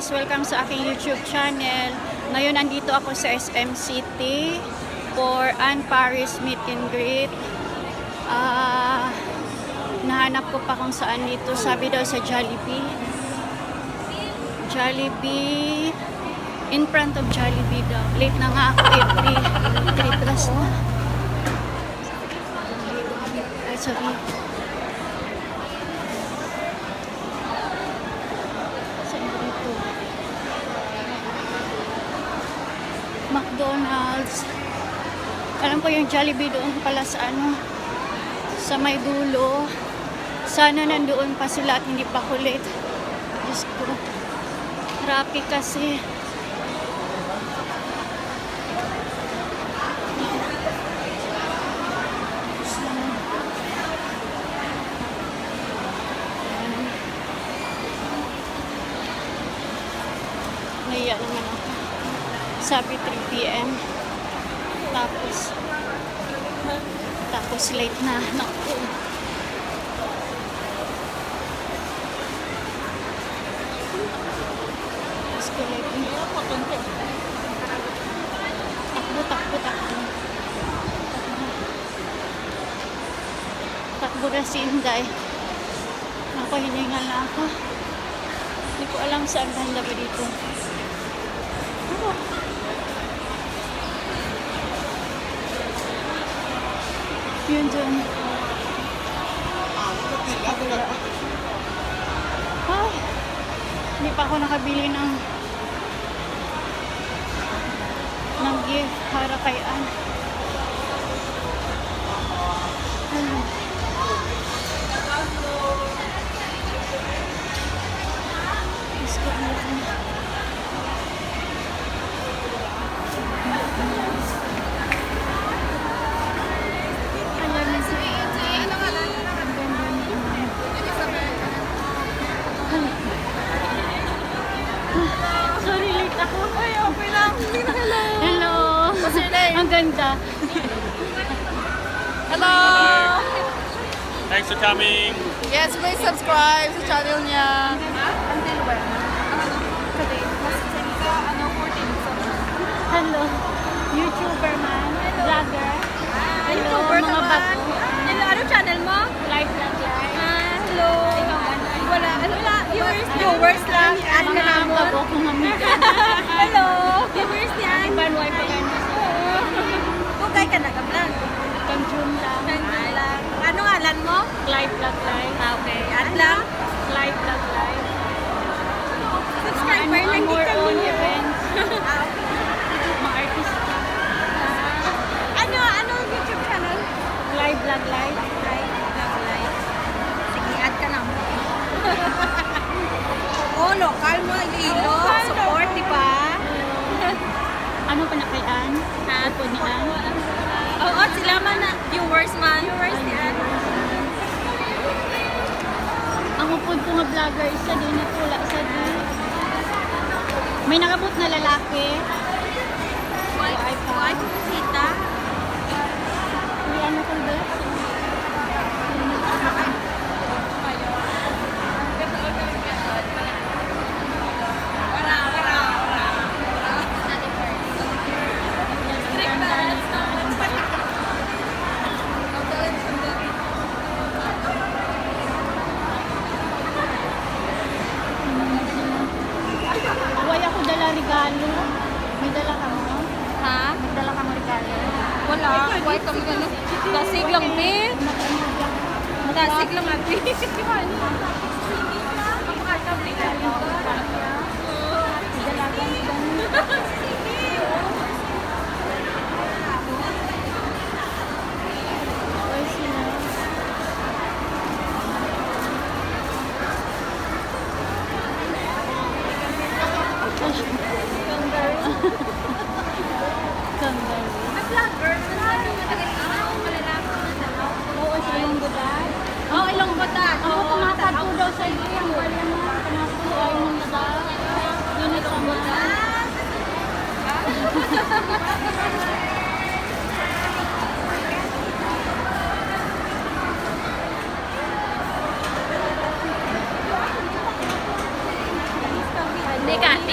guys! Welcome sa aking YouTube channel. Ngayon nandito ako sa SM City for Ann Paris meet and greet. Nahanap ko pa kung saan dito. Sabi daw sa Jollibee. Jollibee. In front of Jollibee daw. Late na nga ako. 3 plus na. Ay, sorry. McDonald's. Alam ko yung Jollibee doon pala sa sa may dulo. Sana nandoon pa sila at hindi pa kulit. Diyos ko. Traffic kasi. Naiya naman ako. Sabi 3 PM. Tapos late na. Naku. Tapos ko late na. Takbo. Takbo na si Inday. Ako, hiningal na ako. Hindi ko alam saan banda ba dito. Yun dyan. Ay, hindi pa ako nakabili ng gift para kay Ann. Sorry, late ako. Ay, okay lang. Hello. What's your name? Ang ganda. Hello. Thanks for coming. Yes, please subscribe sa channel niya. Until when? Today. Hello. YouTuber man. Vlogger. Hello, YouTuber mga naman. bago. Hello, anong channel mo? Live vlog live. Hello. Wala. Ano lang? Viewers lang. Add ka Mga naman. bago kong mamit. Hello. Viewers niyan. Iban, wife ka na. Tugay ka na ka vlog. Kang June lang. Ano ngalan mo? Live vlog live. Okay. Add lang. Live vlog live. Subscriber lang More kita on mo. events. Mga artista. Ano YouTube channel? Live vlog live. Sige, add ka naman. Oh, local mo, ILOILO. Support, di ba? Ano pa na kay Ann? Upo ni Ann. Oo, sila man na viewers man. Viewers ni Ann. Ang upod ko nga vlogger, isa din ito. Wala sa din. May nakabot na lalaki. Ay, pumusita. May ano kong best? Huwag ako dala regalo. May dala ka mo? Ha? May dala ka mo regalo? Wala. Why kami gano'n? Dasig lang, Bin. Dasig lang, Bin. Oo, sa Ilonggga. Oh, Ilonggga. Ako tumatagpo daw sa iyo. Ang wala mo. Tumatagpo ay mong nada. Yun ito mo. Hindi ka.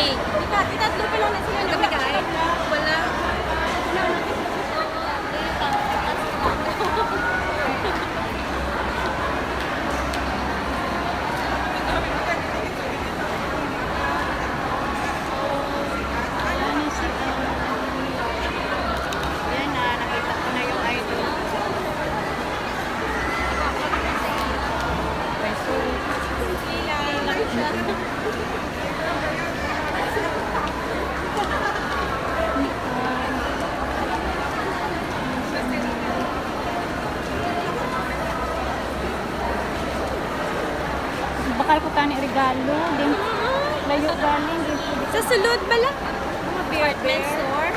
Akala ko tani regalo. Din, layo galing. Din, Sa sulod pala. Mga department store.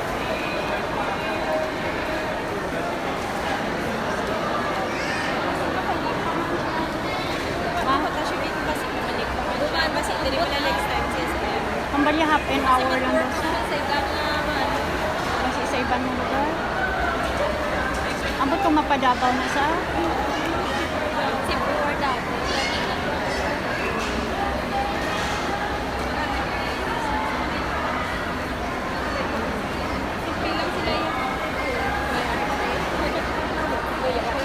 Dumaan ba si Diri wala next time siya sa Pambalya half an hour lang daw siya. sa ibang naman. Kasi sa ibang lugar. Ambot kung mapadabaw na sa Si Brewer daw. Bilang sila yung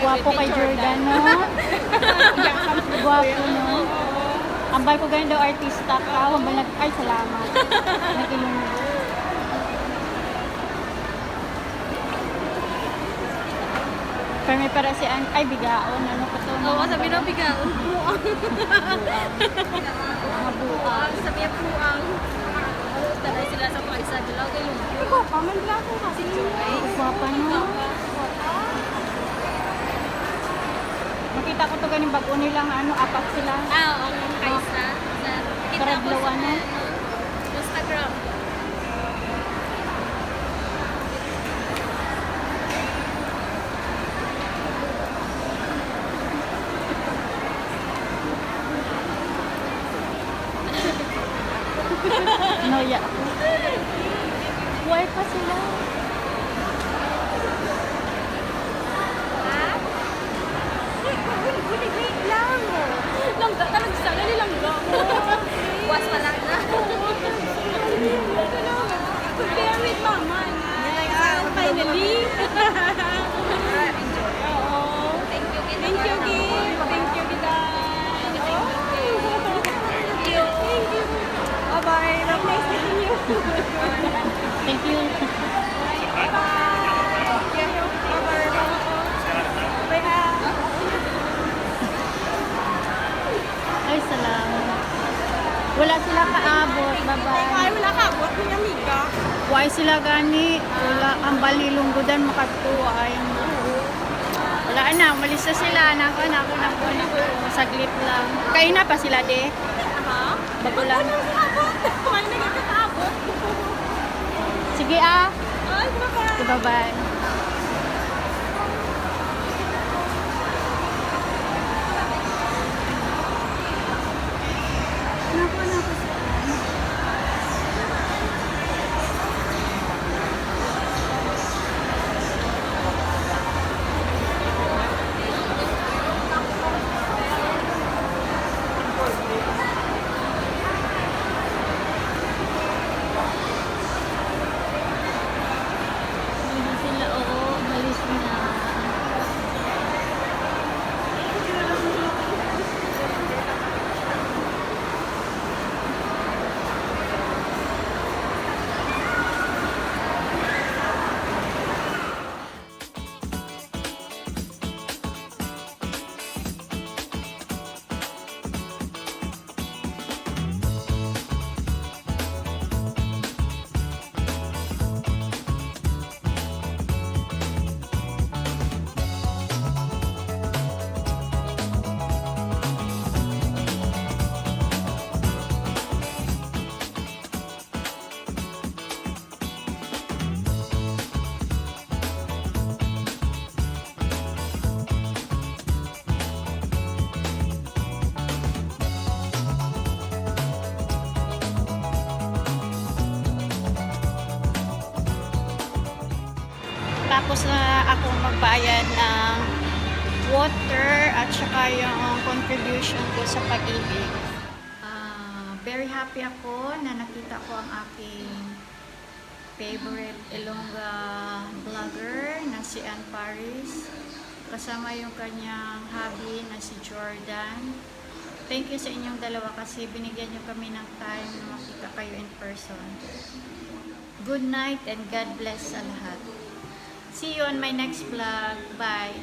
Guwapo kay Jordan, no? Guwapo, no? Ambay ko ganyan daw artista ka. Ambay nag... Ay, salamat. Nag-ilong. Pero may para si Ang... Ay, bigaon. Ano ko to? Oo, sabi na bigaon. Puang. Mga buang. Sabi niya puang. Tanay sila sa paisa. Dilaw kay Lumpio. Ikaw, paman lang ko kasi. Guwapa, no? Makita ko to ganing bago nilang ano, apat sila. Oo, kaisa. Kita ko Karadlaw, sa ano? Instagram. Noya ako. Buhay pa sila. Wait lang. Langga, talagang sana ni langga. Buwas pa lang na. Compare with mama. Finally. Oo. Thank you, Gid. Thank you, Gid. Thank you, Gid. Thank you. Thank you. Bye-bye. Nice meeting you. Thank you. Ay, salamat. Wala sila kaabot. Bye-bye. Wala ka. Buat mo niya, Mika. Why sila gani? Wala. Ang balilunggudan makatuwa. Ay, wala na. Umalis na sila. Nako. Saglit lang. Kain na pa sila, de? Ha? Bago lang. Abot. Kumain na nga kakaabot. Sige, ah. Ay, bye-bye. Bye-bye. Hindi sila, oo, umalis na. Tapos na akong magbayad ng water at saka yung contribution ko sa pag-ibig. Very happy ako na nakita ko ang aking favorite Ilongga vlogger na si Ann Paris. Kasama yung kanyang hubby na si Jordan. Thank you sa inyong dalawa kasi binigyan nyo kami ng time na makita kayo in person. Good night and God bless sa lahat. See you on my next vlog. Bye!